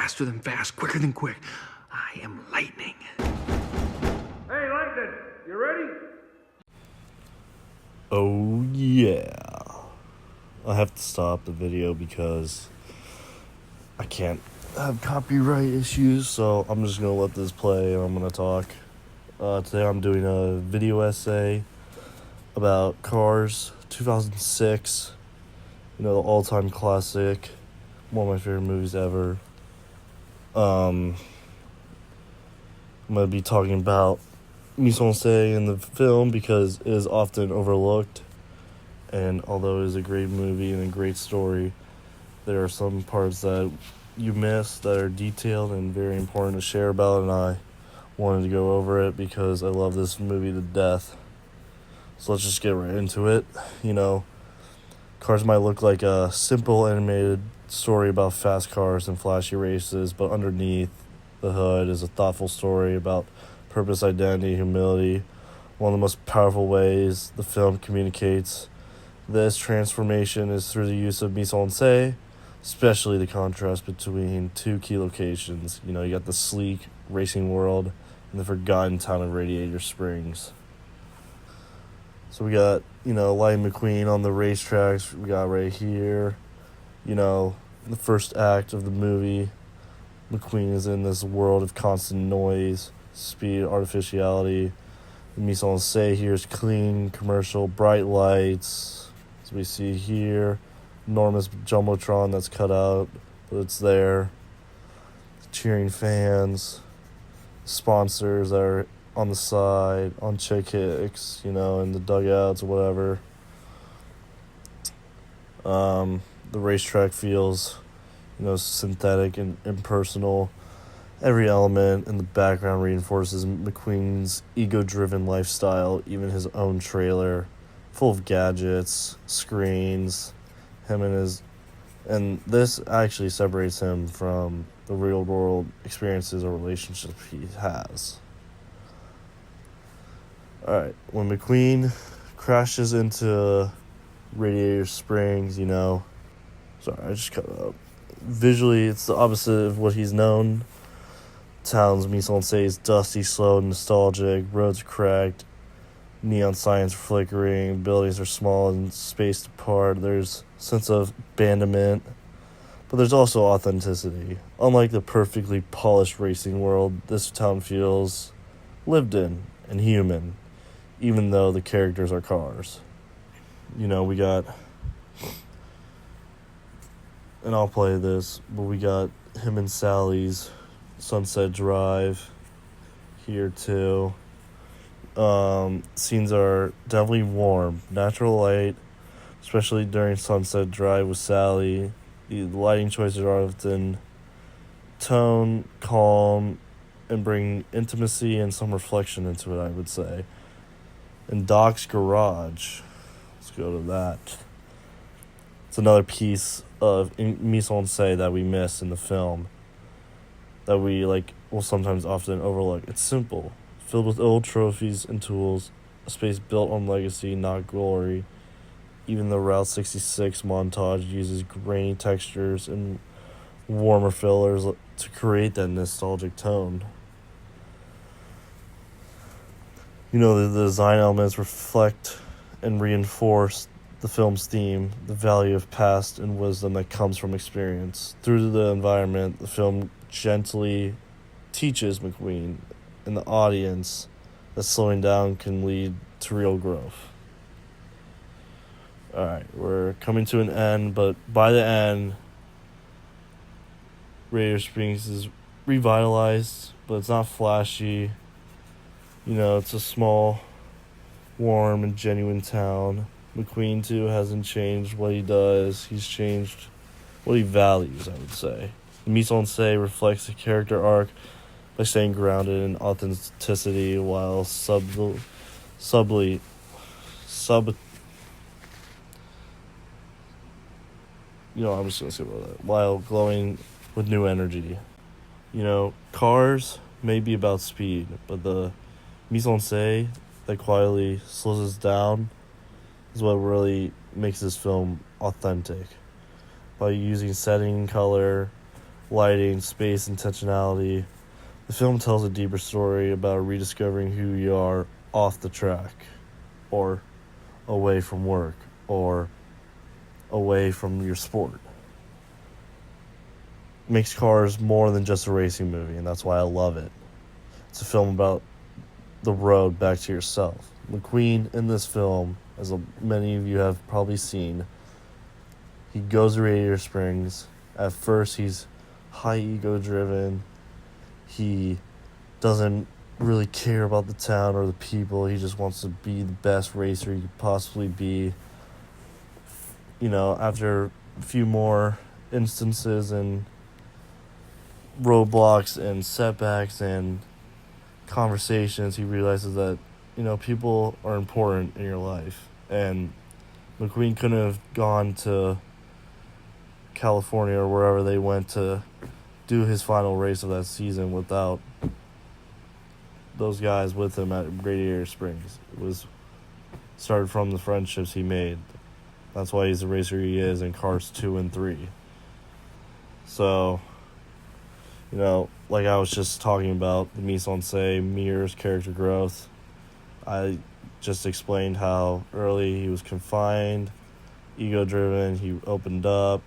faster than fast, quicker than quick. I am lightning. Hey, Lightning, you ready? Oh yeah. I have to stop the video because I can't have copyright issues, so I'm just gonna let this play and I'm gonna talk. Today I'm doing a video essay about Cars 2006, the all-time classic, one of my favorite movies ever. I'm gonna be talking about Mise-en-Scène in the film because it is often overlooked, and although it is a great movie and a great story, there are some parts that you miss that are detailed and very important to share about, and I wanted to go over it because I love this movie to death. So let's just get right into it. Cars might look like a simple animated story about fast cars and flashy races, but underneath the hood is a thoughtful story about purpose, identity, humility. One of the most powerful ways the film communicates this transformation is through the use of mise-en-scène, especially the contrast between two key locations. You got the sleek racing world and the forgotten town of Radiator Springs. So we got, Lightning McQueen on the racetracks. We got right here, the first act of the movie. McQueen is in this world of constant noise, speed, artificiality. The mise-en-scène here is clean, commercial, bright lights. As we see here, enormous jumbotron that's cut out, but it's there. Cheering fans, sponsors that are on the side, on chick kicks, in the dugouts or whatever. The racetrack feels, synthetic and impersonal. Every element in the background reinforces McQueen's ego-driven lifestyle, even his own trailer, full of gadgets, screens, and this actually separates him from the real-world experiences or relationships he has. Alright, when McQueen crashes into Radiator Springs, sorry, I just cut it up. Visually, it's the opposite of what he's known. Town's mise-en-scène is dusty, slow, nostalgic, roads are cracked, neon signs are flickering, buildings are small and spaced apart. There's a sense of abandonment, but there's also authenticity. Unlike the perfectly polished racing world, this town feels lived in and human, even though the characters are cars. We got, and I'll play this, but we got him and Sally's Sunset Drive here too. Scenes are definitely warm, natural light, especially during Sunset Drive with Sally. The lighting choices are often tone, calm, and bring intimacy and some reflection into it, I would say. And Doc's garage, let's go to that. It's another piece of mise-en-scène that we miss in the film, that we will sometimes often overlook. It's simple, filled with old trophies and tools, a space built on legacy, not glory. Even the Route 66 montage uses grainy textures and warmer fillers to create that nostalgic tone. The design elements reflect and reinforce the film's theme, the value of past and wisdom that comes from experience. Through the environment, the film gently teaches McQueen and the audience that slowing down can lead to real growth. Alright, we're coming to an end, but by the end, Radiator Springs is revitalized, but it's not flashy. It's a small, warm, and genuine town. McQueen, too, hasn't changed what he does. He's changed what he values, I would say. The mise-en-scène reflects the character arc by staying grounded in authenticity while I'm just going to say about that. While glowing with new energy. Cars may be about speed, but the mise-en-scène that quietly slows us down is what really makes this film authentic. By using setting, color, lighting, space, intentionality. The film tells a deeper story about rediscovering who you are off the track, or away from work, or away from your sport. It makes Cars more than just a racing movie, and that's why I love it. It's a film about the road back to yourself. McQueen in this film, as many of you have probably seen, he goes to Radiator Springs. At first, he's high ego driven. He doesn't really care about the town or the people. He just wants to be the best racer he could possibly be. You know, after a few more instances and roadblocks and setbacks and conversations, he realizes that, you know, people are important in your life. And McQueen couldn't have gone to California or wherever they went to do his final race of that season without those guys with him at Radiator Springs. It was started from the friendships he made. That's why he's the racer he is in Cars 2 and 3. So, you know, like I was just talking about, the Mise-en-Scène mirrors character growth. I just explained how early he was confined, ego-driven, he opened up.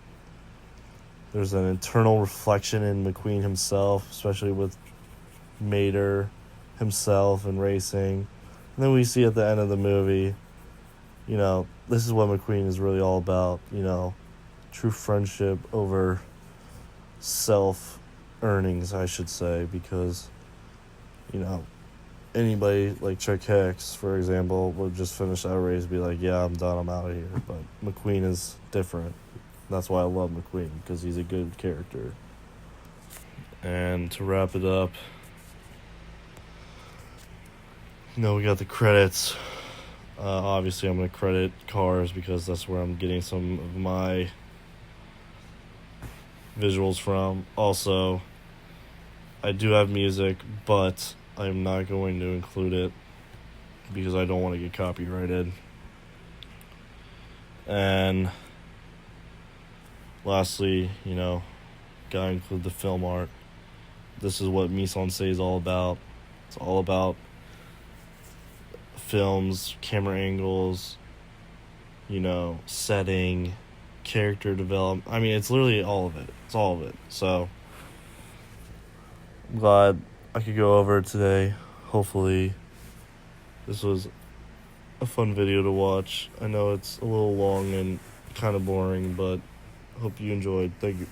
There's an internal reflection in McQueen himself, especially with Mater himself and racing. And then we see at the end of the movie, you know, this is what McQueen is really all about, you know, true friendship over self-earnings, I should say, because, you know, anybody like Chuck Hicks, for example, would just finish that race and be like, yeah, I'm done, I'm out of here. But McQueen is different. That's why I love McQueen, because he's a good character. And to wrap it up, you know, we got the credits. Obviously, I'm going to credit Cars because that's where I'm getting some of my visuals from. Also, I do have music, but I'm not going to include it because I don't want to get copyrighted. And lastly, you know, gotta include the film art. This is what Mise-en-Scène is all about. It's all about films, camera angles, you know, setting, character development. I mean, it's literally all of it. It's all of it. So, I'm glad I could go over it today. Hopefully, this was a fun video to watch. I know it's a little long and kind of boring, but hope you enjoyed. Thank you.